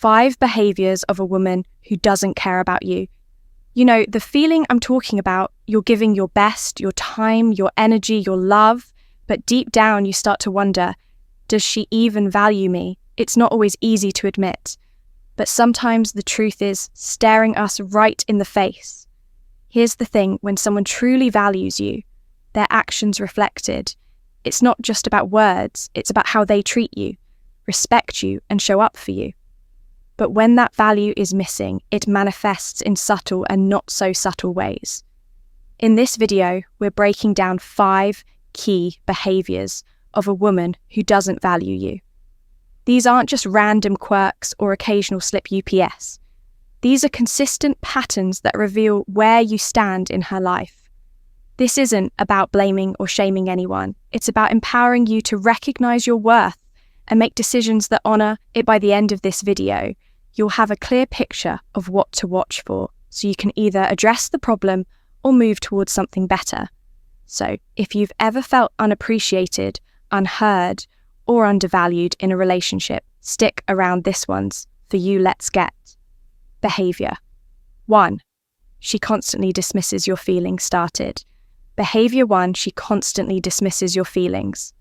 5 behaviors of a woman who doesn't care about you. You know, the feeling I'm talking about, you're giving your best, your time, your energy, your love, but deep down you start to wonder, does she even value me? It's not always easy to admit, but sometimes the truth is staring us right in the face. Here's the thing, when someone truly values you, their actions reflected, it's not just about words, it's about how they treat you, respect you, and show up for you. But when that value is missing, it manifests in subtle and not so subtle ways. In this video, we're breaking down 5 key behaviors of a woman who doesn't value you. These aren't just random quirks or occasional slip UPS. These are consistent patterns that reveal where you stand in her life. This isn't about blaming or shaming anyone. It's about empowering you to recognize your worth and make decisions that honor it. By the end of this video, you'll have a clear picture of what to watch for, so you can either address the problem or move towards something better. So, if you've ever felt unappreciated, unheard, or undervalued in a relationship, stick around. This one's for you. Let's get. Behavior. 1. She constantly dismisses your feelings. Started. Behavior 1, she constantly dismisses your feelings.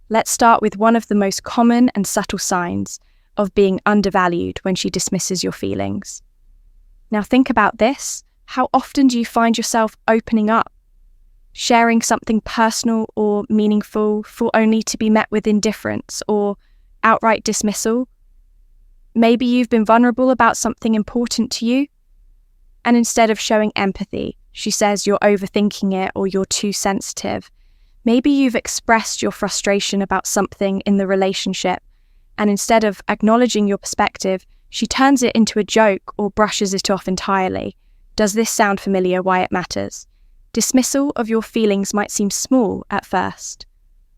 Let's start with one of the most common and subtle signs of being undervalued when she dismisses your feelings. Now think about this. How often do you find yourself opening up, sharing something personal or meaningful for only to be met with indifference or outright dismissal? Maybe you've been vulnerable about something important to you, and instead of showing empathy, she says you're overthinking it or you're too sensitive. Maybe you've expressed your frustration about something in the relationship, and instead of acknowledging your perspective, she turns it into a joke or brushes it off entirely. Does this sound familiar? Why it matters? Dismissal of your feelings might seem small at first.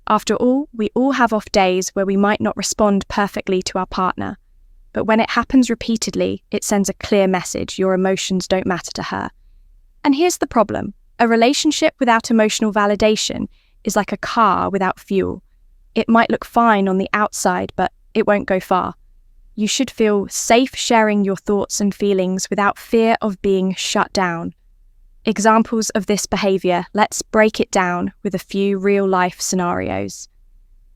After all, we all have off days where we might not respond perfectly to our partner. But when it happens repeatedly, it sends a clear message: your emotions don't matter to her. And here's the problem. A relationship without emotional validation is like a car without fuel. It might look fine on the outside, but it won't go far. You should feel safe sharing your thoughts and feelings without fear of being shut down. Examples of this behavior, let's break it down with a few real-life scenarios.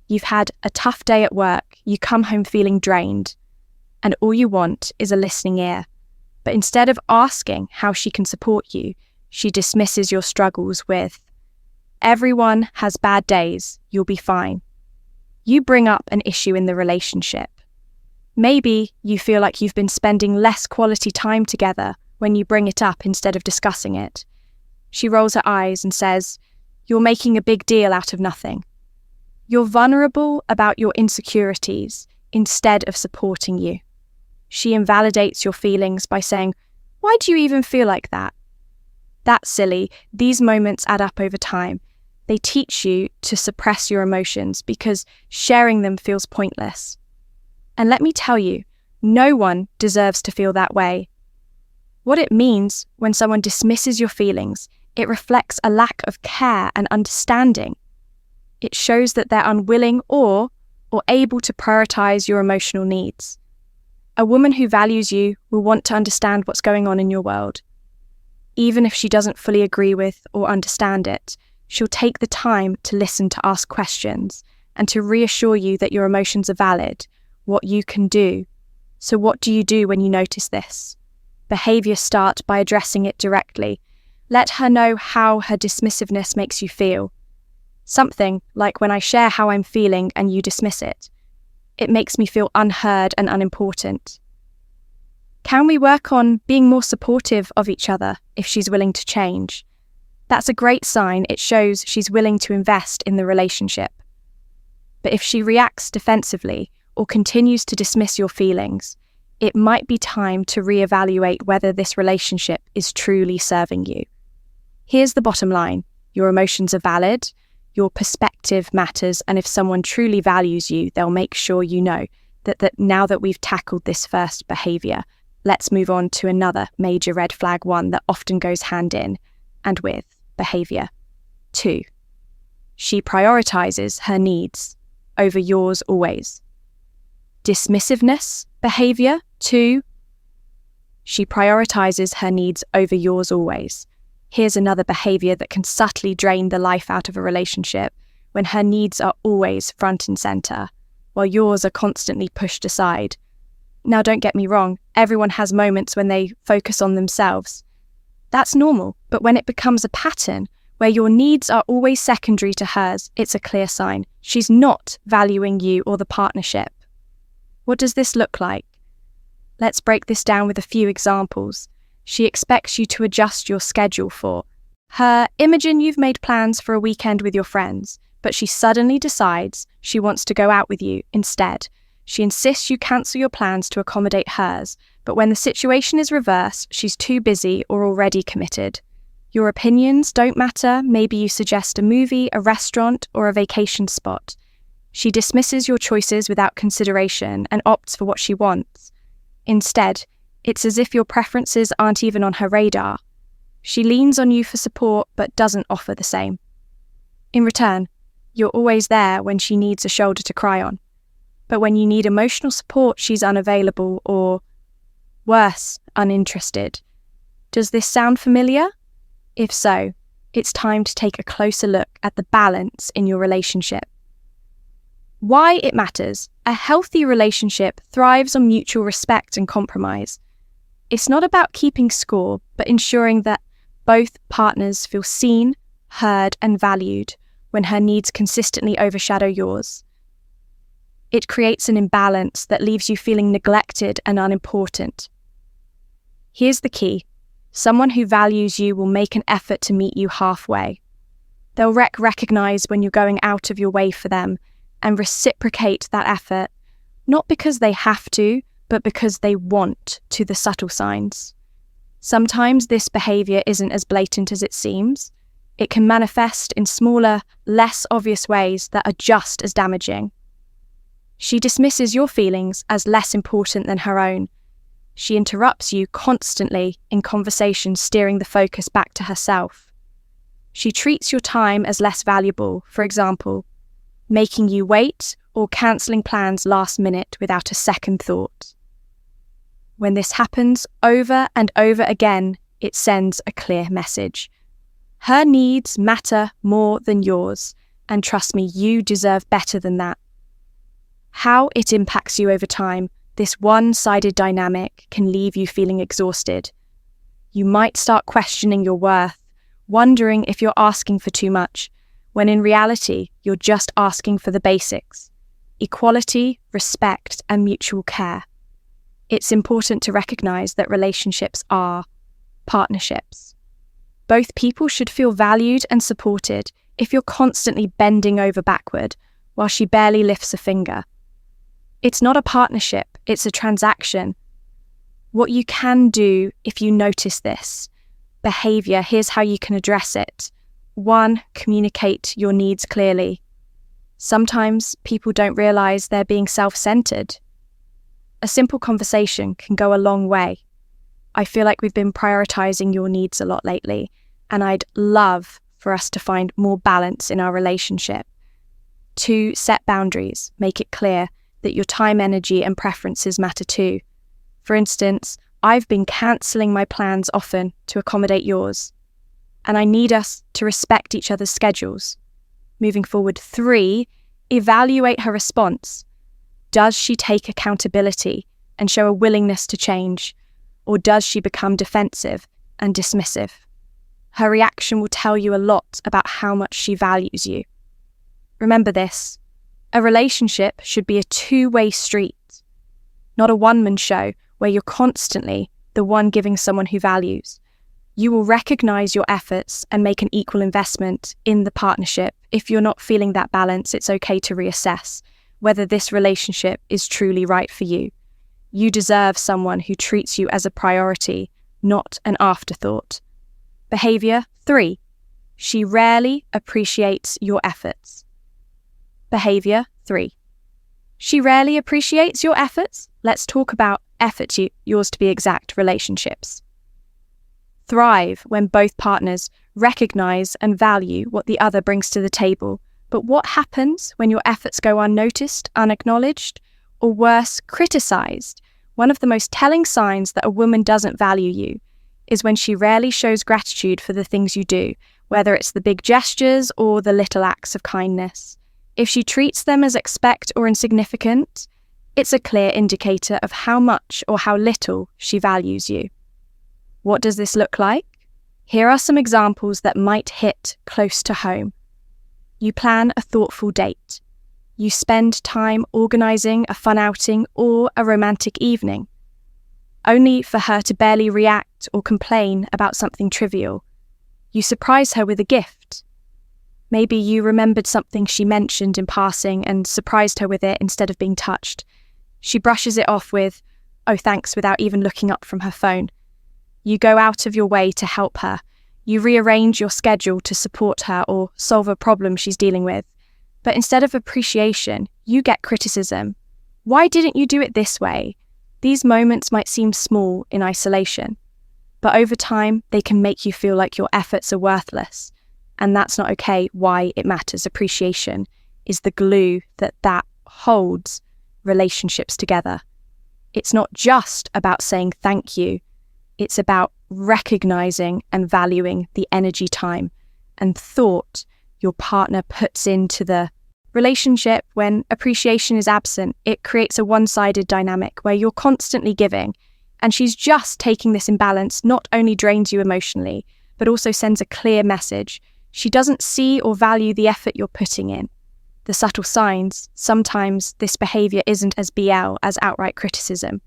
You've had a tough day at work, you come home feeling drained, and all you want is a listening ear. But instead of asking how she can support you, she dismisses your struggles with, "Everyone has bad days, you'll be fine." You bring up an issue in the relationship. Maybe you feel like you've been spending less quality time together when you bring it up instead of discussing it. She rolls her eyes and says, "You're making a big deal out of nothing." You're vulnerable about your insecurities instead of supporting you. She invalidates your feelings by saying, "Why do you even feel like that?" That's silly. These moments add up over time. They teach you to suppress your emotions because sharing them feels pointless. And let me tell you, no one deserves to feel that way. What it means when someone dismisses your feelings, it reflects a lack of care and understanding. It shows that they're unwilling or able to prioritize your emotional needs. A woman who values you will want to understand what's going on in your world. Even if she doesn't fully agree with or understand it, she'll take the time to listen, to ask questions, and to reassure you that your emotions are valid, what you can do. So what do you do when you notice this? Behavior start by addressing it directly. Let her know how her dismissiveness makes you feel. Something like, "When I share how I'm feeling and you dismiss it, it makes me feel unheard and unimportant." Can we work on being more supportive of each other if she's willing to change? That's a great sign. It shows she's willing to invest in the relationship. But if she reacts defensively or continues to dismiss your feelings, it might be time to reevaluate whether this relationship is truly serving you. Here's the bottom line. Your emotions are valid, your perspective matters, and if someone truly values you, they'll make sure you know that now that we've tackled this first behavior, let's move on to another major red flag, one that often goes hand in and with behavior. 2. She prioritizes her needs over yours always. Dismissiveness behavior 2. She prioritizes her needs over yours always. Here's another behavior that can subtly drain the life out of a relationship when her needs are always front and center, while yours are constantly pushed aside. Now, don't get me wrong, everyone has moments when they focus on themselves. That's normal, but when it becomes a pattern where your needs are always secondary to hers, it's a clear sign. She's not valuing you or the partnership. What does this look like? Let's break this down with a few examples. She expects you to adjust your schedule for her. Imagine you've made plans for a weekend with your friends, but she suddenly decides she wants to go out with you instead. She insists you cancel your plans to accommodate hers, but when the situation is reversed, she's too busy or already committed. Your opinions don't matter. Maybe you suggest a movie, a restaurant, or a vacation spot. She dismisses your choices without consideration and opts for what she wants. Instead, it's as if your preferences aren't even on her radar. She leans on you for support but doesn't offer the same. In return, you're always there when she needs a shoulder to cry on. But when you need emotional support, she's unavailable or, worse, uninterested. Does this sound familiar? If so, it's time to take a closer look at the balance in your relationship. Why it matters. A healthy relationship thrives on mutual respect and compromise. It's not about keeping score, but ensuring that both partners feel seen, heard, and valued when her needs consistently overshadow yours. It creates an imbalance that leaves you feeling neglected and unimportant. Here's the key. Someone who values you will make an effort to meet you halfway. They'll recognize when you're going out of your way for them and reciprocate that effort, not because they have to, but because they want to. The subtle signs. Sometimes this behavior isn't as blatant as it seems. It can manifest in smaller, less obvious ways that are just as damaging. She dismisses your feelings as less important than her own. She interrupts you constantly in conversation, steering the focus back to herself. She treats your time as less valuable, for example, making you wait or cancelling plans last minute without a second thought. When this happens over and over again, it sends a clear message. Her needs matter more than yours, and trust me, you deserve better than that. How it impacts you over time, this one-sided dynamic can leave you feeling exhausted. You might start questioning your worth, wondering if you're asking for too much, when in reality, you're just asking for the basics: equality, respect, and mutual care. It's important to recognize that relationships are partnerships. Both people should feel valued and supported. If you're constantly bending over backward while she barely lifts a finger, it's not a partnership, it's a transaction. What you can do if you notice this behavior, here's how you can address it. 1, communicate your needs clearly. Sometimes people don't realize they're being self-centered. A simple conversation can go a long way. I feel like we've been prioritizing your needs a lot lately, and I'd love for us to find more balance in our relationship. 2, set boundaries. Make it clear that your time, energy, and preferences matter too. For instance, I've been cancelling my plans often to accommodate yours, and I need us to respect each other's schedules. Moving forward. 3, evaluate her response. Does she take accountability and show a willingness to change, or does she become defensive and dismissive? Her reaction will tell you a lot about how much she values you. Remember this. A relationship should be a two-way street, not a one-man show where you're constantly the one giving someone who values. You will recognize your efforts and make an equal investment in the partnership. If you're not feeling that balance, it's okay to reassess whether this relationship is truly right for you. You deserve someone who treats you as a priority, not an afterthought. Behavior 3. She rarely appreciates your efforts. Behavior 3. She rarely appreciates your efforts. Let's talk about effort, yours to be exact, relationships. Thrive when both partners recognize and value what the other brings to the table. But what happens when your efforts go unnoticed, unacknowledged? or worse, criticized. One of the most telling signs that a woman doesn't value you is when she rarely shows gratitude for the things you do, whether it's the big gestures or the little acts of kindness. If she treats them as expect or insignificant, it's a clear indicator of how much or how little she values you. What does this look like? Here are some examples that might hit close to home. You plan a thoughtful date. You spend time organising a fun outing or a romantic evening, only for her to barely react or complain about something trivial. You surprise her with a gift. Maybe you remembered something she mentioned in passing and surprised her with it instead of being touched. She brushes it off with, "Oh, thanks," without even looking up from her phone. You go out of your way to help her. You rearrange your schedule to support her or solve a problem she's dealing with. But instead of appreciation, you get criticism. Why didn't you do it this way? These moments might seem small in isolation, but over time, they can make you feel like your efforts are worthless. And that's not okay. Why it matters. Appreciation is the glue that holds relationships together. It's not just about saying thank you. It's about recognizing and valuing the energy, time, and thought your partner puts into the relationship. When appreciation is absent, it creates a one-sided dynamic where you're constantly giving, and she's just taking this imbalance not only drains you emotionally, but also sends a clear message. She doesn't see or value the effort you're putting in. The subtle signs, sometimes this behavior isn't as BL as outright criticism.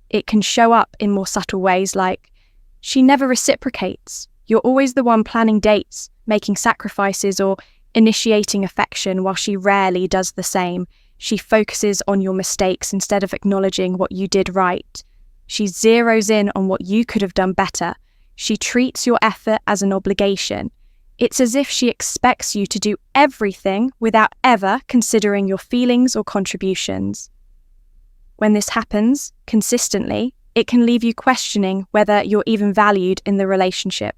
It can show up in more subtle ways like, she never reciprocates. You're always the one planning dates, making sacrifices, or initiating affection while she rarely does the same. She focuses on your mistakes instead of acknowledging what you did right. She zeroes in on what you could have done better. She treats your effort as an obligation. It's as if she expects you to do everything without ever considering your feelings or contributions. When this happens consistently, it can leave you questioning whether you're even valued in the relationship.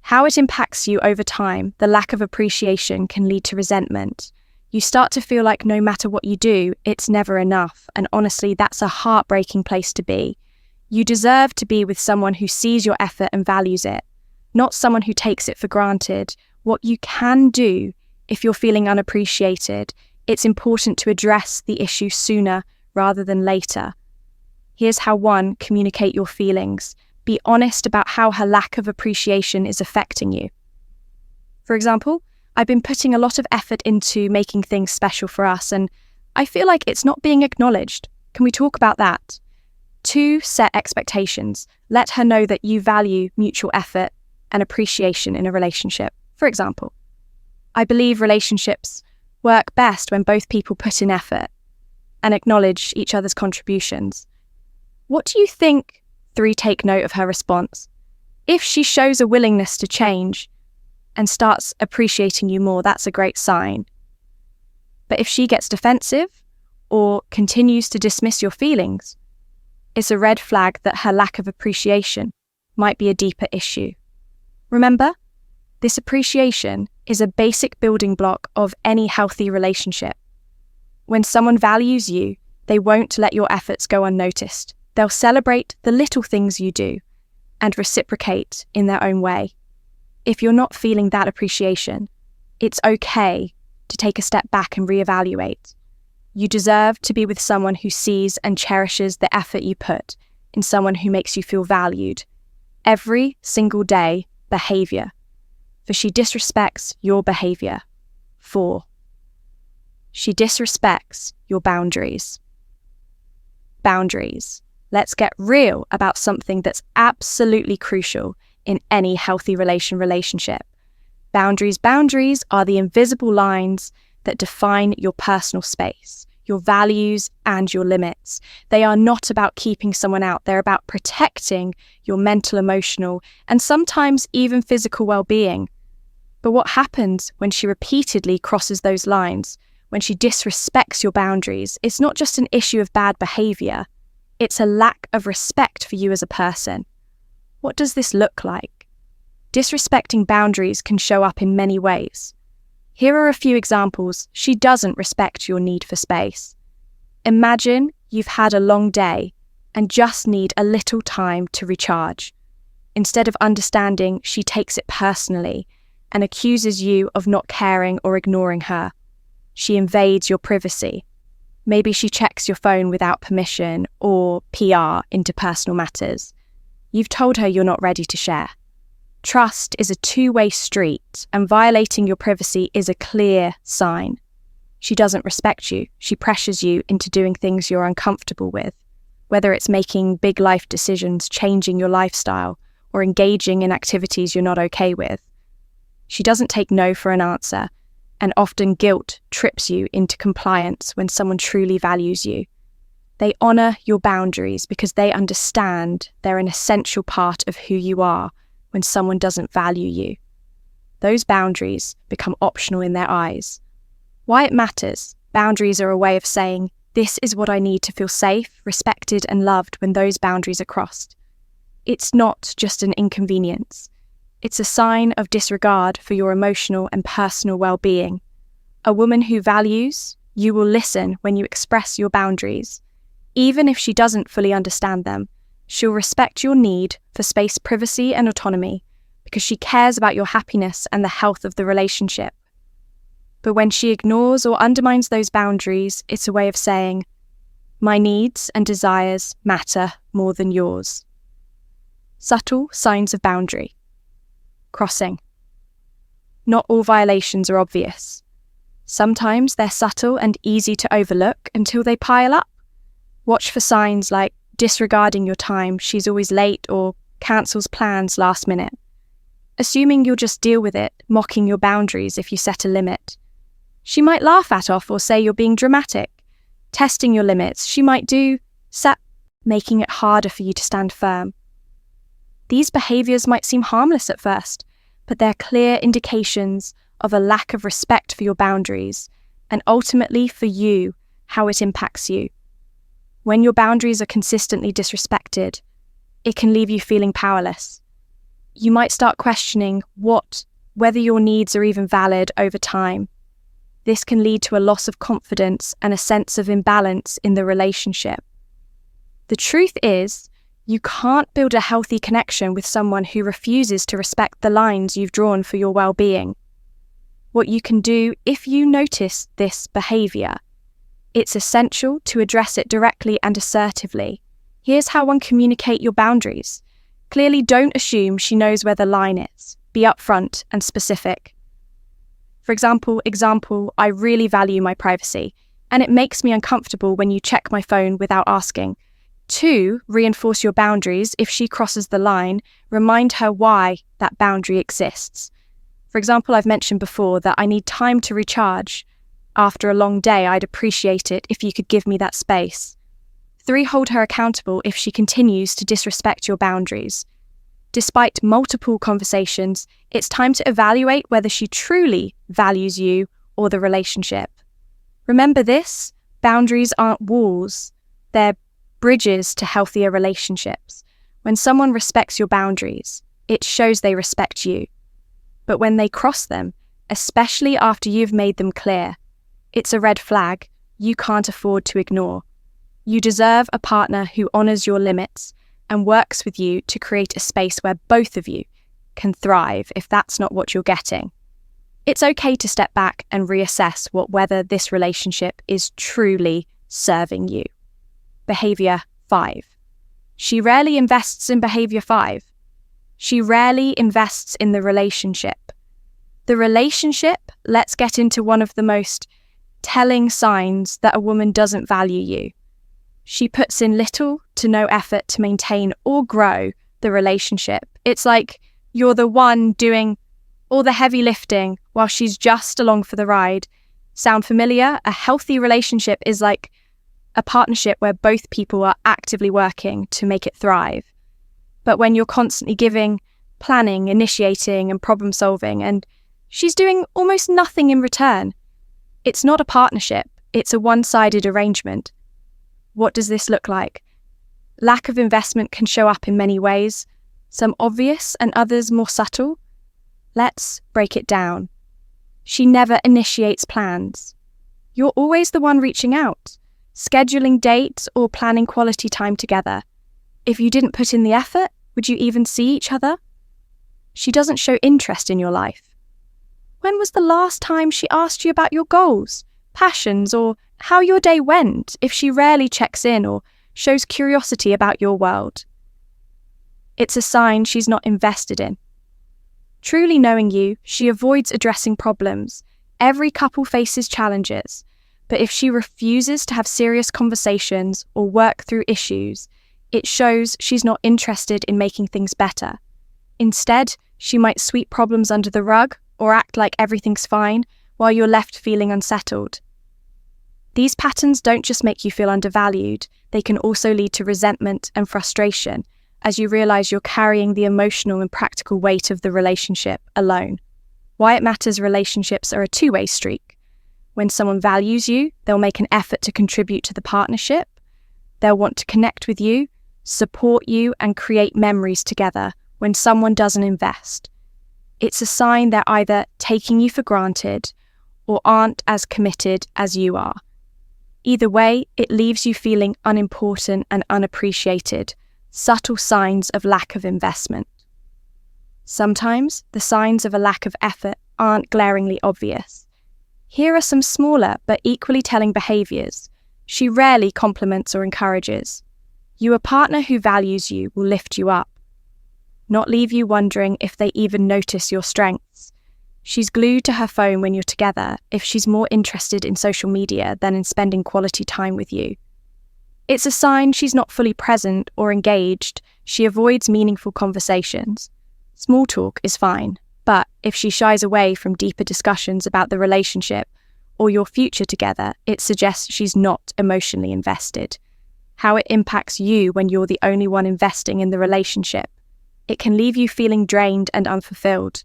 How it impacts you over time, the lack of appreciation can lead to resentment. You start to feel like no matter what you do, it's never enough, and honestly, that's a heartbreaking place to be. You deserve to be with someone who sees your effort and values it, not someone who takes it for granted. What you can do if you're feeling unappreciated, it's important to address the issue sooner rather than later. Here's how: 1, communicate your feelings. Be honest about how her lack of appreciation is affecting you. For example, I've been putting a lot of effort into making things special for us, and I feel like it's not being acknowledged. Can we talk about that? 2, set expectations. Let her know that you value mutual effort and appreciation in a relationship. For example, I believe relationships work best when both people put in effort and acknowledge each other's contributions. What do you think? 3, take note of her response. If she shows a willingness to change and starts appreciating you more, that's a great sign. But if she gets defensive or continues to dismiss your feelings, it's a red flag that her lack of appreciation might be a deeper issue. Remember, this appreciation is a basic building block of any healthy relationship. When someone values you, they won't let your efforts go unnoticed. They'll celebrate the little things you do and reciprocate in their own way. If you're not feeling that appreciation, it's okay to take a step back and reevaluate. You deserve to be with someone who sees and cherishes the effort you put, in someone who makes you feel valued. Every single day, behavior. For she disrespects your behavior. 4, she disrespects your boundaries. Boundaries. Let's get real about something that's absolutely crucial in any healthy relationship. Boundaries are the invisible lines that define your personal space, your values, and your limits. They are not about keeping someone out. They're about protecting your mental, emotional, and sometimes even physical well-being. But what happens when she repeatedly crosses those lines, when she disrespects your boundaries? It's not just an issue of bad behavior. It's a lack of respect for you as a person. What does this look like? Disrespecting boundaries can show up in many ways. Here are a few examples. She doesn't respect your need for space. Imagine you've had a long day and just need a little time to recharge. Instead of understanding, she takes it personally and accuses you of not caring or ignoring her. She invades your privacy. Maybe she checks your phone without permission or PR into personal matters. You've told her you're not ready to share. Trust is a two-way street, and violating your privacy is a clear sign. She doesn't respect you. She pressures you into doing things you're uncomfortable with, whether it's making big life decisions, changing your lifestyle, or engaging in activities you're not okay with. She doesn't take no for an answer, and often guilt trips you into compliance when someone truly values you. They honor your boundaries because they understand they're an essential part of who you are when someone doesn't value you. Those boundaries become optional in their eyes. Why it matters: boundaries are a way of saying, this is what I need to feel safe, respected, and loved when those boundaries are crossed. It's not just an inconvenience. It's a sign of disregard for your emotional and personal well-being. A woman who values you will listen when you express your boundaries. Even if she doesn't fully understand them, she'll respect your need for space, privacy, and autonomy because she cares about your happiness and the health of the relationship. But when she ignores or undermines those boundaries, it's a way of saying, my needs and desires matter more than yours. Subtle signs of boundary. Crossing. Not all violations are obvious. Sometimes they're subtle and easy to overlook until they pile up. Watch for signs like disregarding your time, she's always late, or cancels plans last minute. Assuming you'll just deal with it, mocking your boundaries if you set a limit. She might laugh at off or say you're being dramatic. Testing your limits, she might do making it harder for you to stand firm. These behaviours might seem harmless at first, but they're clear indications of a lack of respect for your boundaries, and ultimately for you, how it impacts you. When your boundaries are consistently disrespected, it can leave you feeling powerless. You might start questioning whether your needs are even valid over time. This can lead to a loss of confidence and a sense of imbalance in the relationship. The truth is, you can't build a healthy connection with someone who refuses to respect the lines you've drawn for your well-being. What you can do if you notice this behaviour: it's essential to address it directly and assertively. Here's how one communicate your boundaries. Clearly, don't assume she knows where the line is. Be upfront and specific. For example, I really value my privacy, and it makes me uncomfortable when you check my phone without asking. 2, reinforce your boundaries. If she crosses the line, remind her why that boundary exists. For example, I've mentioned before that I need time to recharge. After a long day, I'd appreciate it if you could give me that space. 3, hold her accountable if she continues to disrespect your boundaries. Despite multiple conversations, it's time to evaluate whether she truly values you or the relationship. Remember this: boundaries aren't walls, they're bridges to healthier relationships. When someone respects your boundaries, it shows they respect you. But when they cross them, especially after you've made them clear, it's a red flag you can't afford to ignore. You deserve a partner who honors your limits and works with you to create a space where both of you can thrive if that's not what you're getting. It's okay to step back and reassess whether this relationship is truly serving you. Behaviour 5. She rarely invests in behaviour 5. She rarely invests in the relationship. The relationship, let's get into one of the most telling signs that a woman doesn't value you. She puts in little to no effort to maintain or grow the relationship. It's like you're the one doing all the heavy lifting while she's just along for the ride. Sound familiar? A healthy relationship is like a partnership where both people are actively working to make it thrive. But when you're constantly giving, planning, initiating, and problem solving, and she's doing almost nothing in return, it's not a partnership, it's a one-sided arrangement. What does this look like? Lack of investment can show up in many ways, some obvious and others more subtle. Let's break it down. She never initiates plans. You're always the one reaching out. scheduling dates, or planning quality time together. If you didn't put in the effort, would you even see each other? She doesn't show interest in your life. When was the last time she asked you about your goals, passions, or how your day went if she rarely checks in or shows curiosity about your world? It's a sign she's not invested in. Truly knowing you, she avoids addressing problems. Every couple faces challenges, but if she refuses to have serious conversations or work through issues, it shows she's not interested in making things better. Instead, she might sweep problems under the rug or act like everything's fine while you're left feeling unsettled. These patterns don't just make you feel undervalued, they can also lead to resentment and frustration as you realize you're carrying the emotional and practical weight of the relationship alone. Why it matters relationships are a two-way streak. When someone values you, they'll make an effort to contribute to the partnership. They'll want to connect with you, support you, and create memories together. When someone doesn't invest, it's a sign they're either taking you for granted or aren't as committed as you are. Either way, it leaves you feeling unimportant and unappreciated, subtle signs of lack of investment. Sometimes the signs of a lack of effort aren't glaringly obvious. Here are some smaller but equally telling behaviours. She rarely compliments or encourages. A partner who values you will lift you up, not leave you wondering if they even notice your strengths. She's glued to her phone when you're together if she's more interested in social media than in spending quality time with you. It's a sign she's not fully present or engaged. She avoids meaningful conversations. Small talk is fine, but if she shies away from deeper discussions about the relationship or your future together, it suggests she's not emotionally invested. How it impacts you when you're the only one investing in the relationship. It can leave you feeling drained and unfulfilled.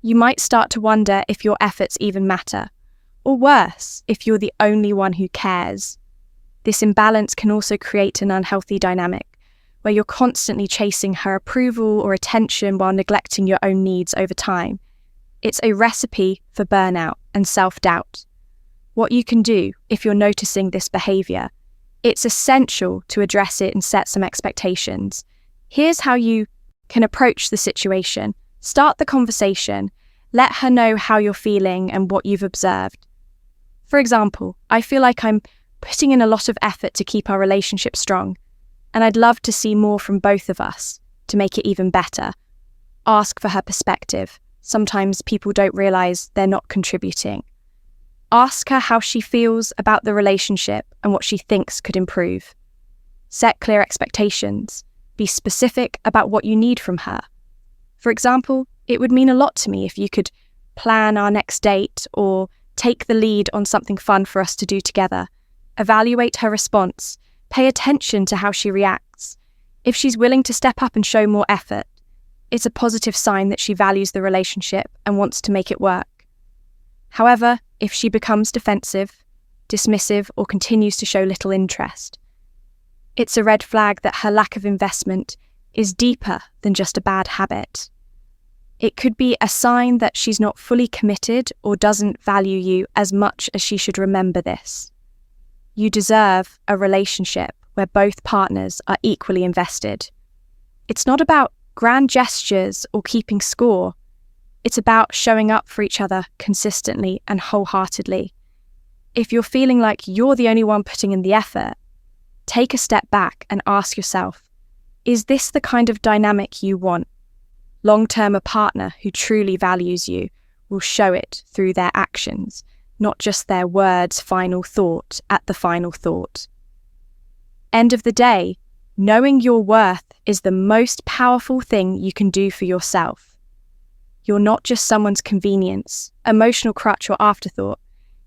You might start to wonder if your efforts even matter, or worse, if you're the only one who cares. This imbalance can also create an unhealthy dynamic, where you're constantly chasing her approval or attention while neglecting your own needs over time. It's a recipe for burnout and self-doubt. What you can do if you're noticing this behaviour, it's essential to address it and set some expectations. Here's how you can approach the situation. Start the conversation. Let her know how you're feeling and what you've observed. For example, I feel like I'm putting in a lot of effort to keep our relationship strong, and I'd love to see more from both of us to make it even better. Ask for her perspective. Sometimes people don't realize they're not contributing. Ask her how she feels about the relationship and what she thinks could improve. Set clear expectations. Be specific about what you need from her. For example, it would mean a lot to me if you could plan our next date or take the lead on something fun for us to do together. Evaluate her response. Pay attention to how she reacts. If she's willing to step up and show more effort, it's a positive sign that she values the relationship and wants to make it work. However, if she becomes defensive, dismissive, or continues to show little interest, it's a red flag that her lack of investment is deeper than just a bad habit. It could be a sign that she's not fully committed or doesn't value you as much as she should. Remember this. You deserve a relationship where both partners are equally invested. It's not about grand gestures or keeping score. It's about showing up for each other consistently and wholeheartedly. If you're feeling like you're the only one putting in the effort, take a step back and ask yourself, is this the kind of dynamic you want? Long-term, a partner who truly values you will show it through their actions, not just their words' final thought at the final thought. End of the day, knowing your worth is the most powerful thing you can do for yourself. You're not just someone's convenience, emotional crutch, or afterthought.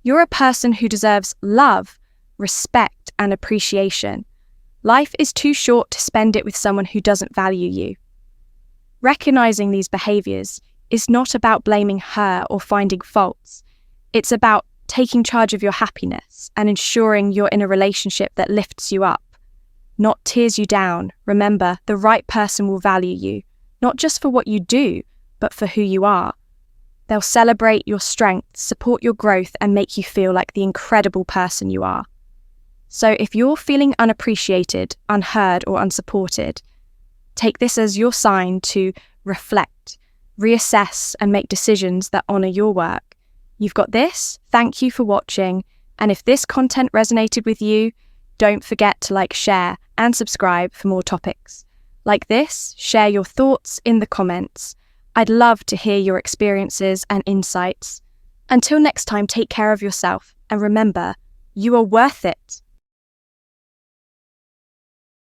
You're a person who deserves love, respect, and appreciation. Life is too short to spend it with someone who doesn't value you. Recognizing these behaviors is not about blaming her or finding faults. It's about taking charge of your happiness and ensuring you're in a relationship that lifts you up, not tears you down. Remember, the right person will value you, not just for what you do, but for who you are. They'll celebrate your strengths, support your growth, and make you feel like the incredible person you are. So if you're feeling unappreciated, unheard, or unsupported, take this as your sign to reflect, reassess, and make decisions that honor your work. You've got this. Thank you for watching. And if this content resonated with you, don't forget to share, and subscribe for more topics like this. Share your thoughts in the comments. I'd love to hear your experiences and insights. Until next time, take care of yourself and remember, you are worth it.